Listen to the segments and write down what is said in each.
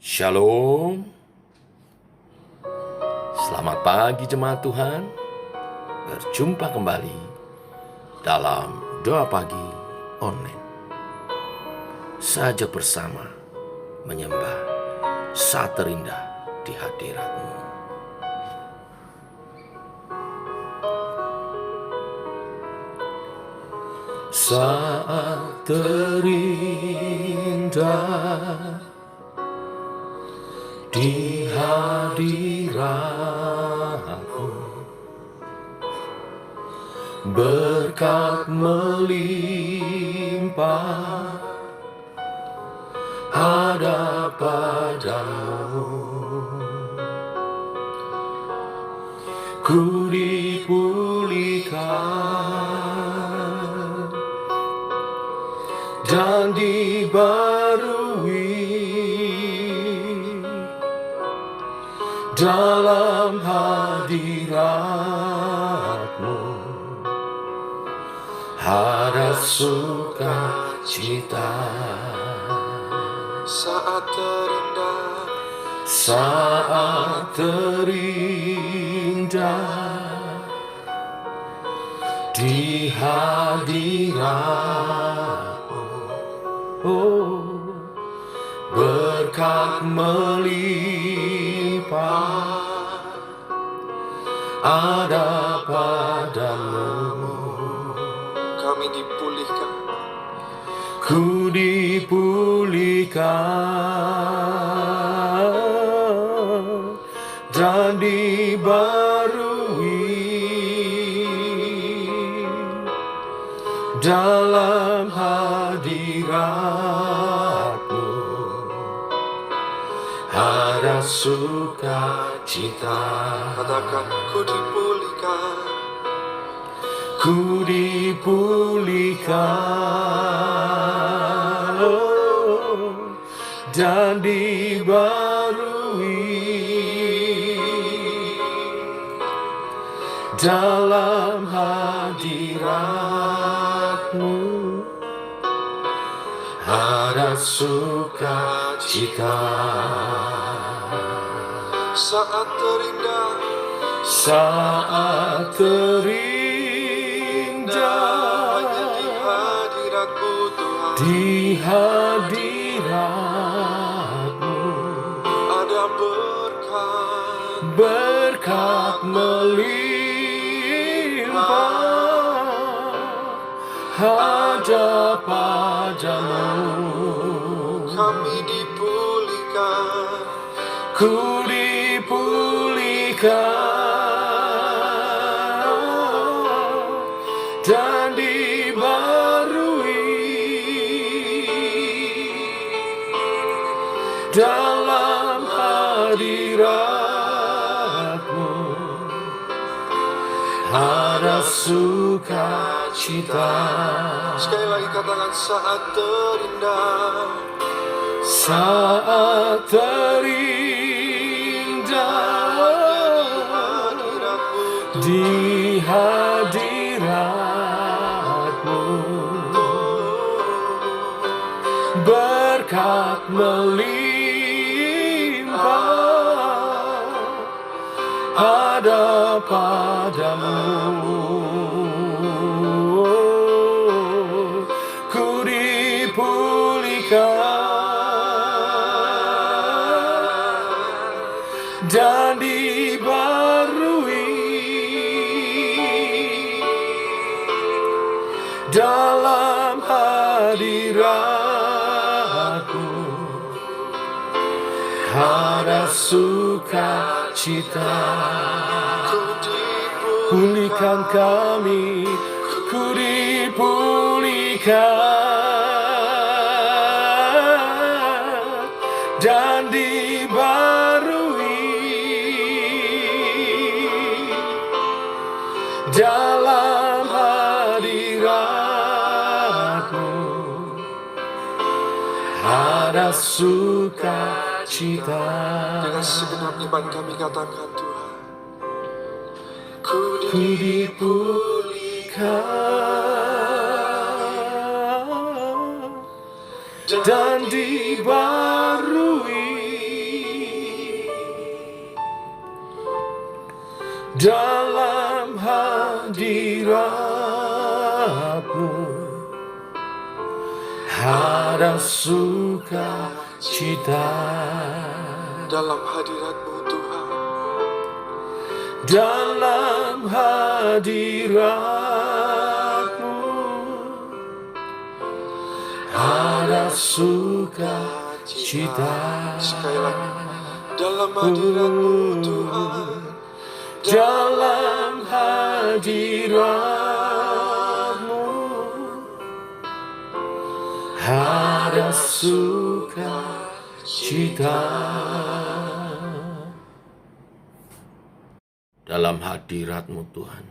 Shalom. Selamat pagi jemaat Tuhan. Berjumpa kembali dalam doa pagi online. Sajak bersama menyembah saat terindah di hadirat-Mu. Saat terindah di hadirat-Mu, berkat melimpah ada padamu. Ku dipulihkan dan dibarui dalam hadirat-Mu, ada sukacita. Saat terindah di hadirat-Mu, oh, berkat melimpah ada padamu. Kami dipulihkan, Ku dipulihkan dan dibarui dalam hadirat-Mu, ada sukacita. katakan ku dipulihkan, Ku dipulihkan, oh, dan dibarui dalam hadirat-Mu, ada sukacita. saat terindah Saat terindah hanya di hadirat-Mu Tuhan, di hadirat-Mu, ada berkat melimpah ada padamu. kami dipulihkan, Ku dipulihkan dan dibarui dalam hadirat-Mu, ada sukacita. sekali lagi katakan saat terindah Saat terindah hadirat-Mu di hadirat-Mu, berkat melimpah ada padamu. Ku dipulihkan dan dibarui dalam hadirat-Mu, ada sukacita. Pulihkan kami, ku dipulihkan dan dibarui dalam hadirat-Mu, ada sukacita. dengan segenap iman kami katakan Tuhan, ku Ku dipulihkan dan dibarui dalam hadirat-Mu ada sukacita. Dalam hadirat-Mu Tuhan, Dalam hadirat-Mu ada sukacita. sekali lagi. Dalam hadirat-Mu Tuhan, Dalam hadirat-Mu ada sukacita. Dalam hadirat-Mu Tuhan,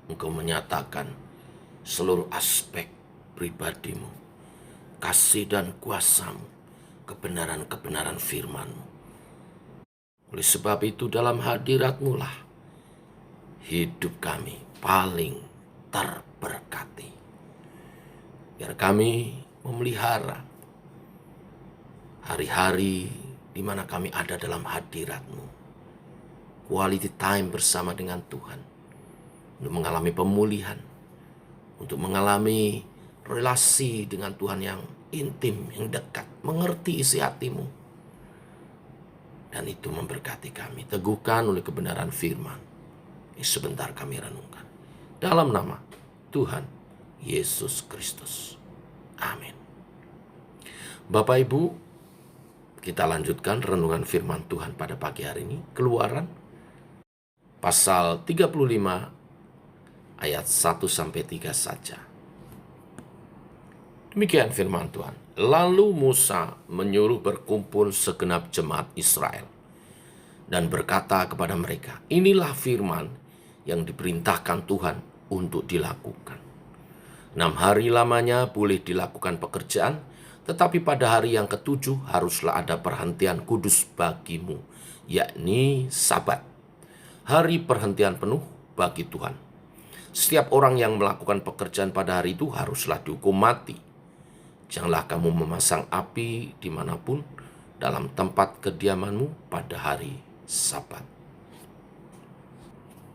Engkau menyatakan seluruh aspek pribadi-Mu, kasih dan kuasa-Mu, kebenaran-kebenaran firman-Mu. Oleh sebab itu dalam hadirat-Mu lah hidup kami paling terberkati. Biar kami memelihara hari-hari di mana kami ada dalam hadirat-Mu. Quality time bersama dengan Tuhan. Untuk mengalami pemulihan. Untuk mengalami relasi dengan Tuhan yang intim, yang dekat. Mengerti isi hati-Mu. Dan itu memberkati kami. Teguhkan oleh kebenaran firman. Sebentar kami renungkan. Dalam nama Tuhan Yesus Kristus. Amin. Bapak Ibu, kita lanjutkan renungan firman Tuhan pada pagi hari ini. Keluaran pasal 35 ayat 1-3 saja. Demikian firman Tuhan. Lalu Musa menyuruh berkumpul segenap jemaat Israel dan berkata kepada mereka, inilah firman yang diperintahkan Tuhan untuk dilakukan. 6 hari lamanya boleh dilakukan pekerjaan, tetapi pada hari yang ke-7 haruslah ada perhentian kudus bagimu, yakni Sabat. Hari perhentian penuh bagi Tuhan. Setiap orang yang melakukan pekerjaan pada hari itu haruslah dihukum mati. Janganlah kamu memasang api dimanapun dalam tempat kediamanmu pada hari Sabat.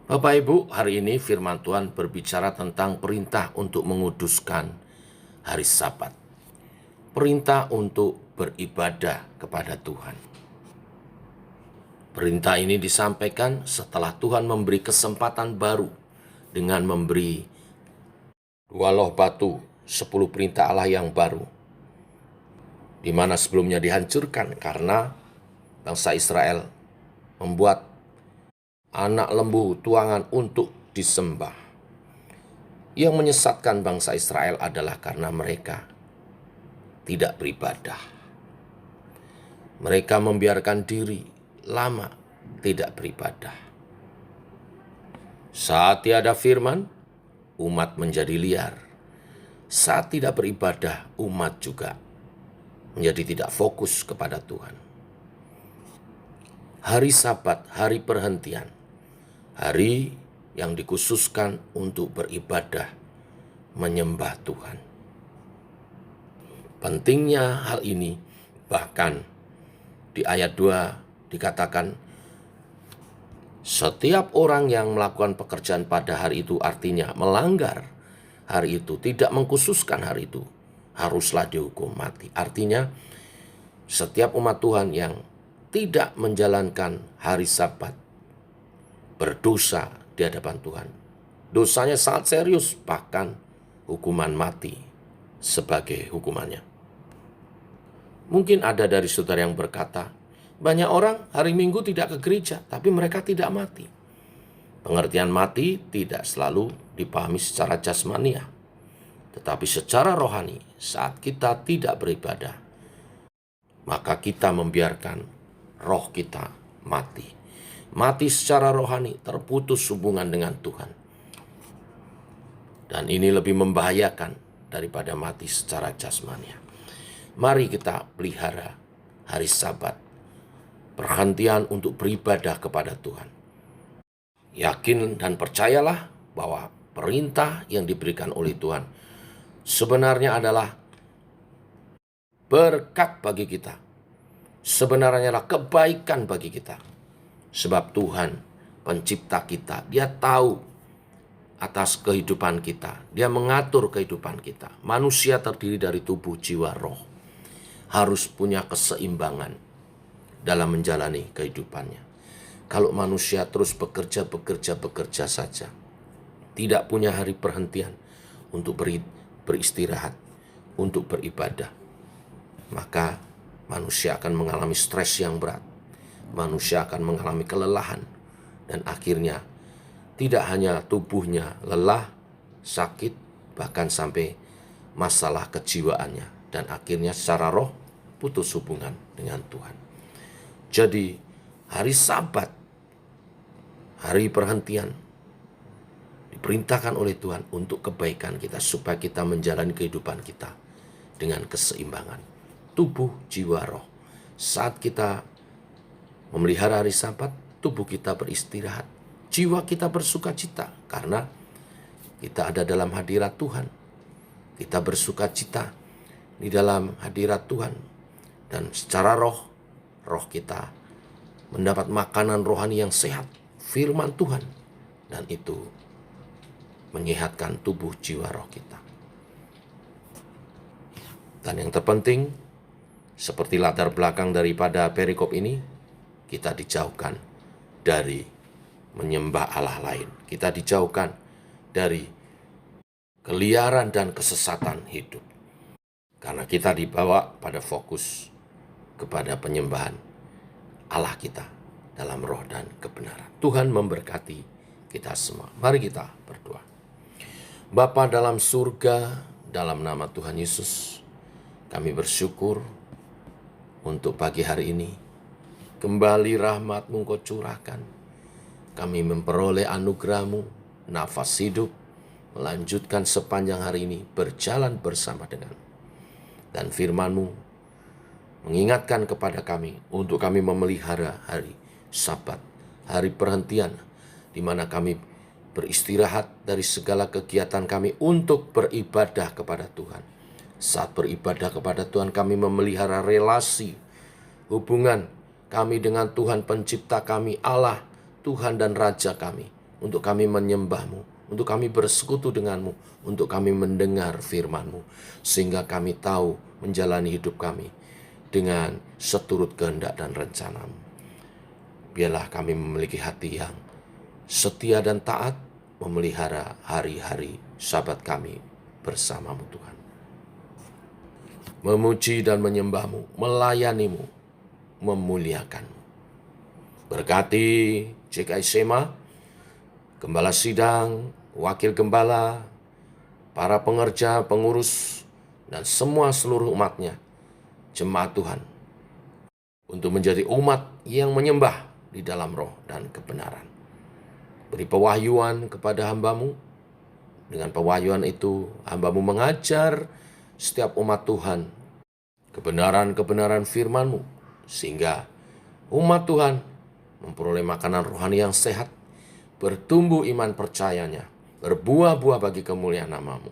Bapak Ibu, hari ini firman Tuhan berbicara tentang perintah untuk menguduskan hari Sabat. Perintah untuk beribadah kepada Tuhan. Perintah ini disampaikan setelah Tuhan memberi kesempatan baru dengan memberi 2 loh batu, 10 perintah Allah yang baru, di mana sebelumnya dihancurkan karena bangsa Israel membuat anak lembu tuangan untuk disembah. Yang menyesatkan bangsa Israel adalah karena mereka tidak beribadah. Mereka membiarkan diri lama tidak beribadah. Saat tiada firman, umat menjadi liar. Saat tidak beribadah, umat juga menjadi tidak fokus kepada Tuhan. Hari Sabat, hari perhentian, hari yang dikhususkan untuk beribadah, menyembah Tuhan. Pentingnya hal ini, bahkan di ayat 2 dikatakan, setiap orang yang melakukan pekerjaan pada hari itu, artinya melanggar hari itu, tidak mengkhususkan hari itu, haruslah dihukum mati. Artinya, setiap umat Tuhan yang tidak menjalankan hari Sabat berdosa di hadapan Tuhan. Dosanya sangat serius, bahkan hukuman mati sebagai hukumannya. Mungkin ada dari saudara yang berkata, banyak orang hari Minggu tidak ke gereja, tapi mereka tidak mati. Pengertian mati tidak selalu dipahami secara jasmania, tetapi secara rohani saat kita tidak beribadah, maka kita membiarkan roh kita mati. Mati secara rohani, terputus hubungan dengan Tuhan. Dan ini lebih membahayakan daripada mati secara jasmania. Mari kita pelihara hari Sabat, perhentian untuk beribadah kepada Tuhan. Yakin dan percayalah bahwa perintah yang diberikan oleh Tuhan sebenarnya adalah berkat bagi kita. Sebenarnya adalah kebaikan bagi kita. Sebab Tuhan pencipta kita. Dia tahu atas kehidupan kita. Dia mengatur kehidupan kita. Manusia terdiri dari tubuh, jiwa, roh. Harus punya keseimbangan dalam menjalani kehidupannya. Kalau manusia terus bekerja saja, tidak punya hari perhentian untuk beristirahat, untuk beribadah, maka manusia akan mengalami stres yang berat. Manusia akan mengalami kelelahan. Dan akhirnya tidak hanya tubuhnya lelah, sakit, bahkan sampai masalah kejiwaannya. Dan akhirnya secara roh putus hubungan dengan Tuhan. Jadi hari Sabat, hari perhentian, diperintahkan oleh Tuhan untuk kebaikan kita, supaya kita menjalani kehidupan kita dengan keseimbangan tubuh, jiwa, roh. Saat kita memelihara hari Sabat, tubuh kita beristirahat, jiwa kita bersuka cita karena kita ada dalam hadirat Tuhan. Kita bersuka cita di dalam hadirat Tuhan. Dan secara roh kita mendapat makanan rohani yang sehat, firman Tuhan. Dan itu menyehatkan tubuh, jiwa, roh kita. Dan yang terpenting, seperti latar belakang daripada perikop ini, kita dijauhkan dari menyembah Allah lain. Kita dijauhkan dari keliaran dan kesesatan hidup. Karena kita dibawa pada fokus kepada penyembahan Allah kita dalam roh dan kebenaran. Tuhan memberkati kita semua. Mari kita berdoa. Bapa dalam surga, dalam nama Tuhan Yesus, kami bersyukur untuk pagi hari ini. Kembali rahmat-Mu Engkau curahkan. Kami memperoleh anugerah-Mu, nafas hidup, melanjutkan sepanjang hari ini berjalan bersama dengan. Dan firman-Mu mengingatkan kepada kami untuk kami memelihara hari Sabat, hari perhentian, di mana kami beristirahat dari segala kegiatan kami untuk beribadah kepada Tuhan. Saat beribadah kepada Tuhan, kami memelihara relasi, hubungan kami dengan Tuhan pencipta kami, Allah, Tuhan dan Raja kami, untuk kami menyembah-Mu, untuk kami bersekutu dengan-Mu, untuk kami mendengar firman-Mu, sehingga kami tahu menjalani hidup kami dengan seturut kehendak dan rencana-Mu. Biarlah kami memiliki hati yang setia dan taat, memelihara hari-hari Sabat kami bersama-Mu Tuhan. Memuji dan menyembah-Mu, melayani-Mu, memuliakan-Mu. Berkati GKI Sema, Gembala Sidang, Wakil Gembala, para pengerja, pengurus, dan semua seluruh umatnya, jemaat Tuhan, untuk menjadi umat yang menyembah di dalam roh dan kebenaran. Beri pewahyuan kepada hamba-Mu. Dengan pewahyuan itu, hamba-Mu mengajar setiap umat Tuhan kebenaran-kebenaran firman-Mu, sehingga umat Tuhan memperoleh makanan rohani yang sehat, bertumbuh iman percayanya, berbuah-buah bagi kemuliaan nama-Mu.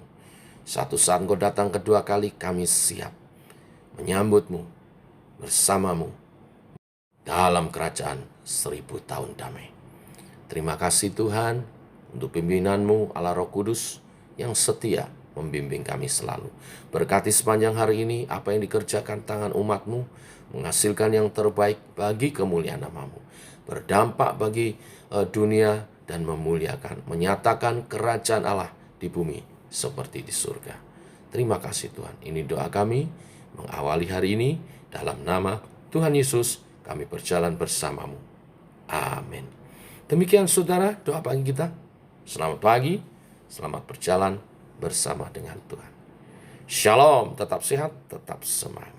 Satu saat Engkau datang kedua kali, kami siap menyambut-Mu, bersama-Mu, dalam kerajaan 1000 tahun damai. Terima kasih Tuhan untuk pimpinan-Mu, Allah Roh Kudus, yang setia membimbing kami selalu. Berkati sepanjang hari ini, apa yang dikerjakan tangan umat-Mu, menghasilkan yang terbaik bagi kemuliaan nama-Mu. Berdampak bagi dunia dan memuliakan, menyatakan kerajaan Allah di bumi seperti di surga. Terima kasih Tuhan. Ini doa kami mengawali hari ini. Dalam nama Tuhan Yesus kami berjalan bersama-Mu. Amin. Demikian saudara doa pagi kita. Selamat pagi, selamat berjalan bersama dengan Tuhan. Shalom, tetap sehat, tetap semangat.